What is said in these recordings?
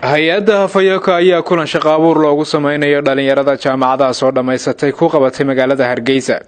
hay-adda Fayoko ayaa kulan shaqo abuur loogu sameeyay dhalinyarada jaamacadaha soo dhameysatay ku qabatay magaalada Hargeysa.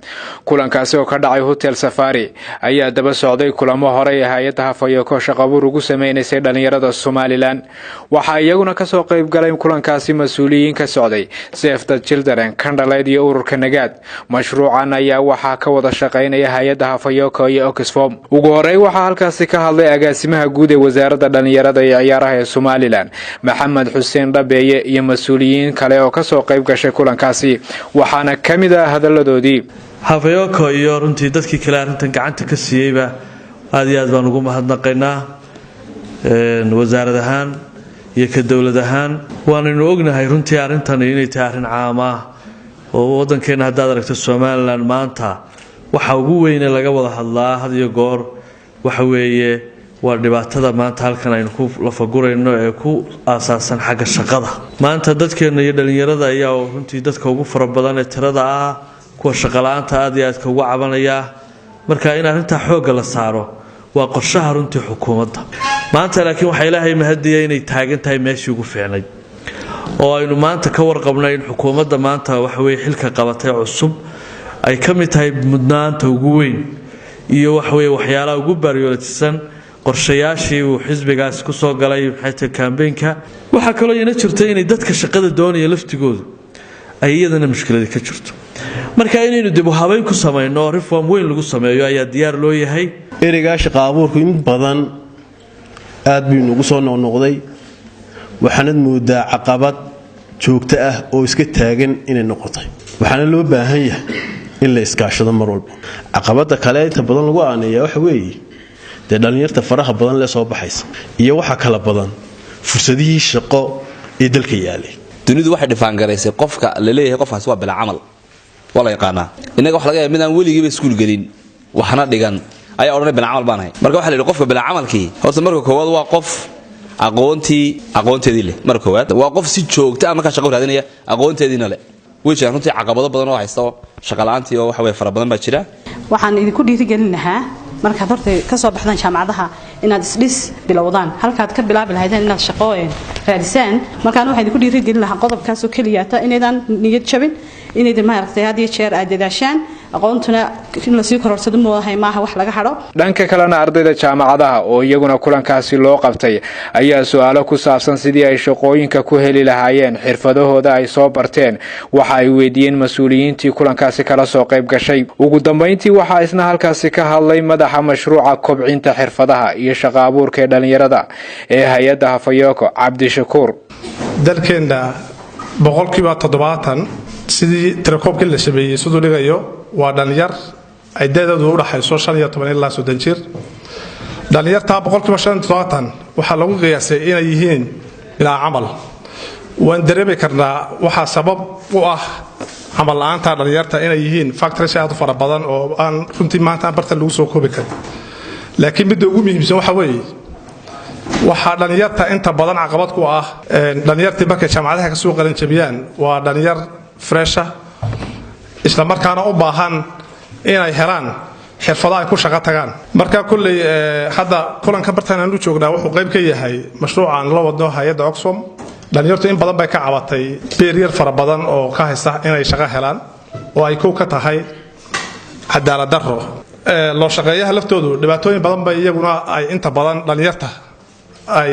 Kulankaasi oo ka dhacay Hotel Safari ayaa daba socday kulamo hore hay-adda Fayoko shaqo abuur ugu sameeysay dhalinyarada Somaliland. Waxa iyaguna ka soo qayb galay kulankaasi mas'uuliyiin ka socday Save the Children, Candlelight iyo ururka Nagaad. Mashruucan ayaa waxa ka wada shaqeynaya hay-adda Fayoko iyo Oxfam. Ugu horey waxa halkaasi ka hadlay agaasimaha guud ee wasaaradda dhalinyarada iyo ciyaaraha ee Somaliland Maxamed Xuseen Dhabeeye iyo mas'uuliyiin kale oo ka soo qayb gashay kulankaasi waxaana kamid ah hadaladoodii Fayoko iyo runtii dadkii kale arintan gacanta ka siiyayba aad iyo aad baan ugu mahadnaqaynaa wasaaradahan iyo ka dawladahan waanaynu ognahay runtii arintan inay tahay arin caam ah oo wadankeena haddaad aragto Somaliland maanta waxa ugu weyn ee laga wada hadlaa had iyo goor waxa weeye waa dhibaatada maanta halkan aynu ku lafagurayno ee ku aasaasan xagga shaqada maanta dadkeena iyo dhalinyarada ayaa runtii dadka ugu fara badan ee tirada ah kuwa shaqo la'aanta aad iyo aad ugu cabanaya marka in arinta xoog la saaro waa qorshaha runtii xukuumadda maanta laakiin waxa Ilaahay mahadiyay inay taagan tahay meeshii ugu fiicnay oo aynu maanta ka warqabnay in xukuumadda maanta waxa weey xilka qabatay cusub ay ka mid tahay mudnaanta ugu weyn iyo waxa weey waxyaalaha ugu baariyooltisan qorshayaashii uu xisbigaas ku soo galay xayta campaign-ka waxa kale oo ina jirtay in dadka shaqada doonaya laftigoodu ay iyadana mushkilad ka jirto marka inaynu dib u habeyn ku sameeyno reform weyn lagu sameeyo ayaa diyaar loo yahay eriga shaqo abuurku in badan aad buu nagu soo noqnoqday waxaanad moodaa caqabad joogto ah oo iska taagan inay noqotay waxaana loo baahan yahay in la iskaashado mar walba caqabada kale inta badan lagu aaneeyaa waxa weeye dhalinyarta faraha badan la soo baxaysa iyo waxa kala badan fursadihii shaqo ee dalka yaalay dunidu waxay dhifaan gareysay qofka la leeyahay qofkaas waa bila amal wala yaqaana inaga wax laga yaabay midaan weligiiba iskuul galin waxna dhigan ayaa oranay bila amal baan hay marka waxa la yiraahdo qofka bila amalkii horta marka koowaad waa qof aqoonteedii leh marka koowaad waa qof si joogto ah marka shaqo raadinaya aqoonteediina leh wajah runtii caqabado badan oo haysto shaqo la'aantii oo waxa way fara badan baa jira waxaan idinku dhiirigelinayaa marka horta ka soo baxdan jaamacadaha inaad isdhis bilowdaan halkaad ka bilaabi lahaydeen inaad shaqo raadisaan markaan waxaan idinku dhiirigelin lahaa qodobkaas oo kaliya inaydan niyad jabin inaydan ma aragtay had iyo jeer aad dadaashaan aqoontuna in la sii kororsado moodahay maaha wax laga hado dhanka kalena ardayda jaamacadaha oo iyaguna kulankaasi loo qabtay ayaa su'aalo ku saabsan sidii ay shaqooyinka ku heli lahaayeen xirfadahooda ay soo barteen waxa ay weydiiyeen mas'uuliyiintii kulankaasi kala soo qayb gashay ugu dambeyntii waxa isna halkaasi ka hadlay madaxa mashruuca kobcinta xirfadaha iyo shaqo abuurka dhalinyarada ee hay'adda Fayoko Cabdishakuur dalkeena 70% sidii tirakoobkii la sameeyay sidoo dhigayo waa dhalinyar ay dadadu u dhaxayso 15 ilaa 30 jir dhalinyarta 70% waxa lagu qiyaasay inay yihiin ilaa amal waan dareemi karnaa waxa sabab u ah amal la'aanta dhalinyarta inay yihiin factors aad u fara badan oo aan runtii maanta barta lagu soo koobi karin laakiin mid ugu muhiimsan waxa weeye waxa dhalinyarta inta badan caqabad ku ah dhalinyartii markay jaamacadaha ka soo qalan jabiyaan waa dhalinyar fresh isla markaana u baahan inay helaan xirfado ay ku shaqo tagaan marka kulli hadda kulanka bartaan aanu joognaa wuxuu qayb ka yahay mashruucan la wadno hay'adda Oxfam dhalinyartu in badan bay ka cabatay barrier fara badan oo ka haysta inay shaqo helaan oo ay ku ka tahay cadaalad darro loo shaqeeyaha laftoodu dhibaatooyin badan bay iyaguna ay inta badan dhalinyarta ay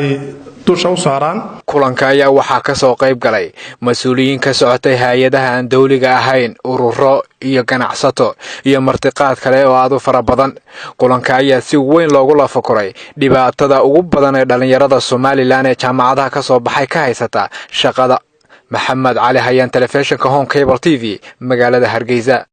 dusha u saaraan kulanka ayaa waxa ka soo qayb galay mas'uuliyiin ka socotay hay'adaha aan dawliga ahayn ururo iyo ganacsato iyo martiqaad kale oo aad u fara badan kulanka ayaa si weyn loogu lafakuray dhibaatada ugu badan ee dhalinyarada Somaliland ee jaamacadaha ka soo baxay ka haysata shaqada Maxamed Cali Hayaan Telefishinka Home Cable TV magaalada Hargeysa.